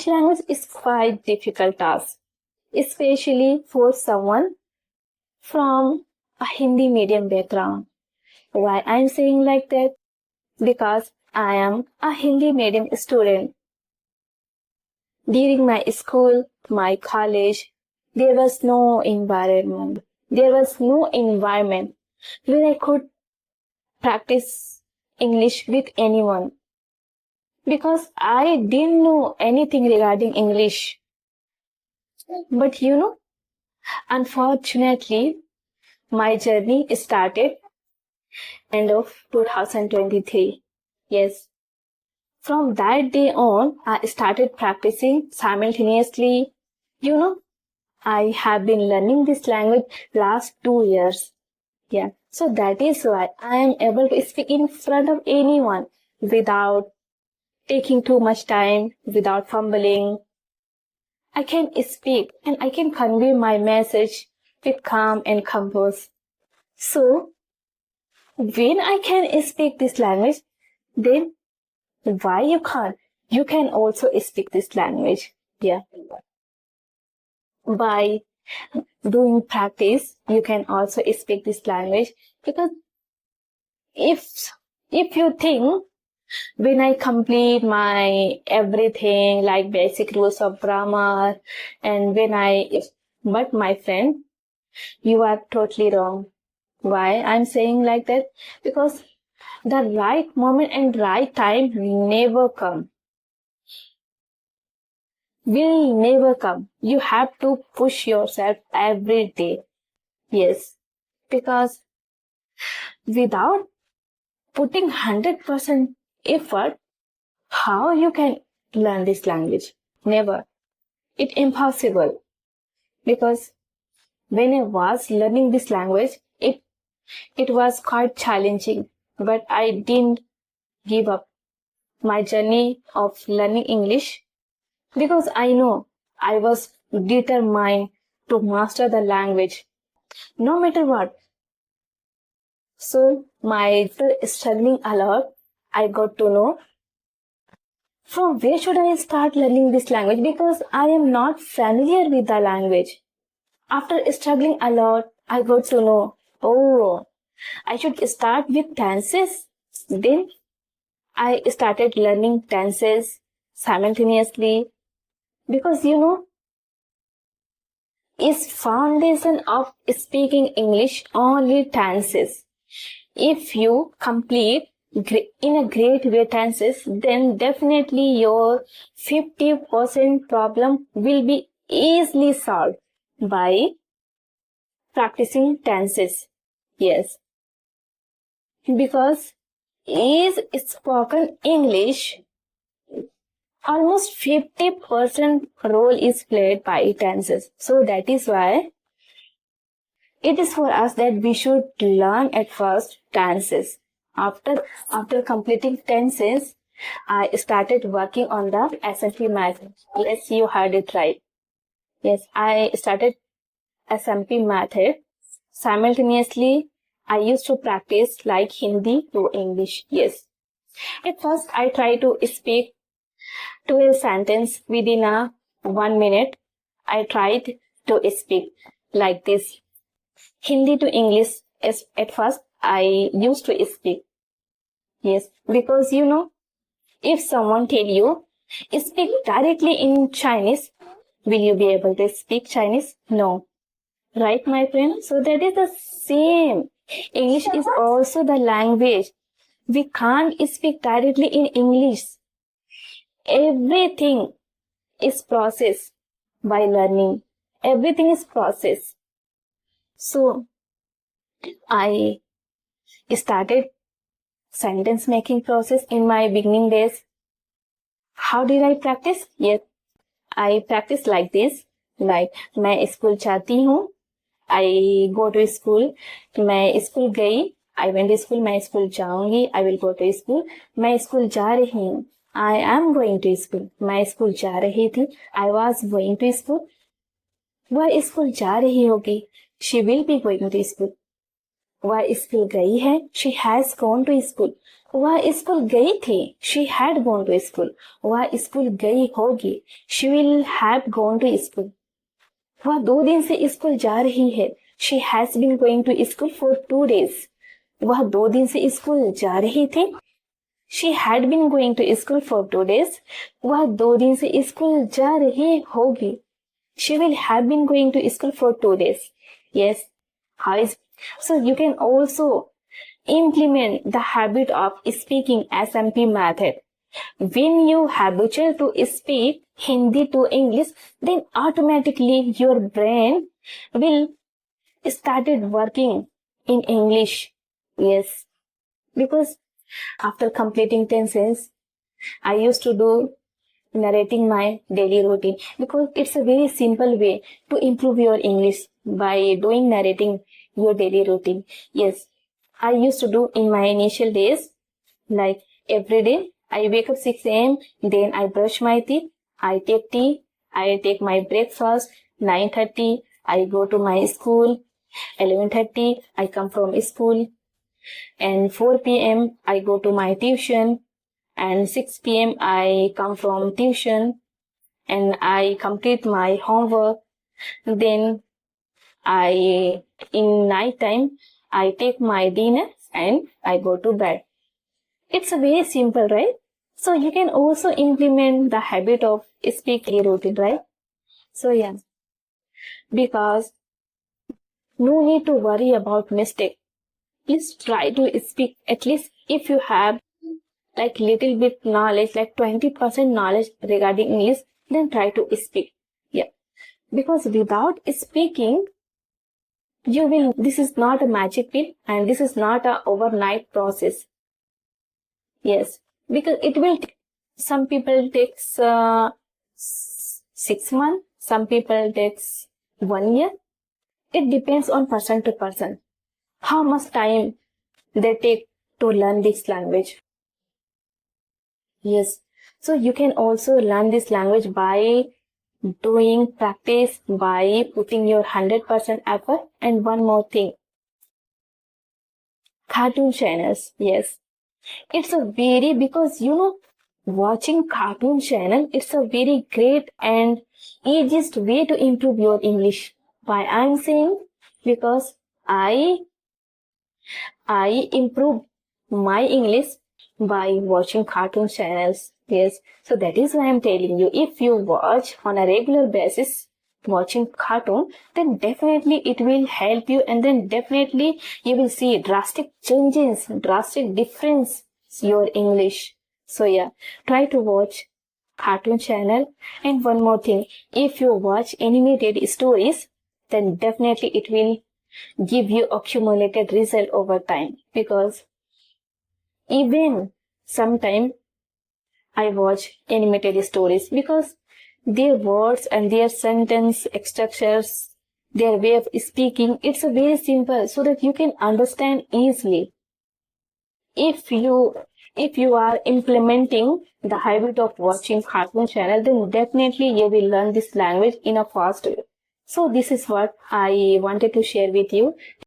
English language is quite difficult task, especially for someone from a Hindi medium background. Why I'm saying like that? Because I am a Hindi medium student. During my school, my college, there was no environment. There was no environment where I could practice English with anyone because I didn't know anything regarding English. But unfortunately, my journey started end of 2023. Yes. From that day on, I started practicing simultaneously. I have been learning this language last 2 years. Yeah. So that is why I am able to speak in front of anyone without taking too much time, without fumbling. I can speak and I can convey my message with calm and compose. So, when I can speak this language, then why you can't? You can also speak this language. Yeah. By doing practice, you can also speak this language because if you think when I complete my everything like basic rules of grammar and but my friend, you are totally wrong. Why I'm saying like that? Because the right moment and right time never come. Will never come. You have to push yourself every day. Yes. Because without putting 100% effort, how you can learn this language? Never. It's impossible. Because when I was learning this language, it was quite challenging, but I didn't give up my journey of learning English because I know I was determined to master the language no matter what. So after struggling a lot, I got to know from where should I start learning this language because I am not familiar with the language. After struggling a lot, I got to know, I should start with tenses. Then I started learning tenses simultaneously because is foundation of speaking English only tenses. If you complete in a great way tenses, then definitely your 50% problem will be easily solved by practicing tenses. Yes. Because is spoken English, almost 50% role is played by tenses. So that is why it is for us that we should learn at first tenses. After completing tenses, I started working on the SMP method. Yes, you heard it right. Yes, I started SMP method. Simultaneously, I used to practice like Hindi to English. Yes. At first, I tried to speak 12 sentences within 1 minute. I tried to speak like this. Hindi to English at first I used to speak. Yes, because if someone tell you speak directly in Chinese, will you be able to speak Chinese? No. Right, my friend? So that is the same. English is also the language. We can't speak directly in English. Everything is processed by learning. Everything is processed. So I started sentence making process in my beginning days. How did I practice? Yes, I practice like this. Like मैं school जाती हूँ. I go to school. मैं school गई. I went to school. मैं school जाऊंगी. I will go to school. मैं school जा रही हूँ. I am going to school. मैं स्कूल जा रही थी. I was going to school. वह स्कूल जा रही होगी. She will be going to school. वह स्कूल गई है. She has gone to school. वह स्कूल गई थी, she had gone to school. वह स्कूल गई होगी, she will have gone to school. वह 2 दिन से स्कूल जा रही है, she has been going to school for 2 days. वह 2 दिन से स्कूल जा रही थी, she had been going to school for 2 days. वह 2 दिन से स्कूल जा रही होगी, she will have been going to school for 2 days. Yes. How is so you can also implement the habit of speaking SMP method. When you habitual to speak Hindi to English, then automatically your brain will started working in English. Yes, because after completing tenses, I used to do narrating my daily routine because it's a very simple way to improve your English by doing narrating your daily routine. Yes, I used to do in my initial days, like every day I wake up 6 a.m. Then I brush my teeth, I take tea, I take my breakfast. 9:30 I go to my school. 11:30 I come from school, and 4 p.m. I go to my tuition, and 6 p.m. I come from tuition and I complete my homework. Then in night time, I take my dinner and I go to bed. It's a very simple, right? So you can also implement the habit of speaking routine, right? So yeah, because no need to worry about mistake. Please try to speak, at least if you have like little bit knowledge, like 20% knowledge regarding English, then try to speak. Yeah. Because without speaking, this is not a magic pill and this is not a overnight process. Yes. Because it will, some people takes 6 months, some people takes 1 year. It depends on person to person. How much time they take to learn this language. Yes. So you can also learn this language by doing practice, by putting your 100% effort. And one more thing. Cartoon channels. Yes. It's a very, because watching cartoon channel, it's a very great and easiest way to improve your English. Why I'm saying? Because I improve my English by watching cartoon channels. Yes, so that is why I'm telling you, if you watch on a regular basis watching cartoon, then definitely it will help you, and then definitely you will see drastic changes, drastic difference your English. So yeah, try to watch cartoon channel. And one more thing, if you watch animated stories, then definitely it will give you accumulated result over time. Because even sometime I watch animated stories because their words and their sentence structures, their way of speaking, it's a very simple so that you can understand easily. If you are implementing the habit of watching cartoon channel, then definitely you will learn this language in a fast way. So this is what I wanted to share with you.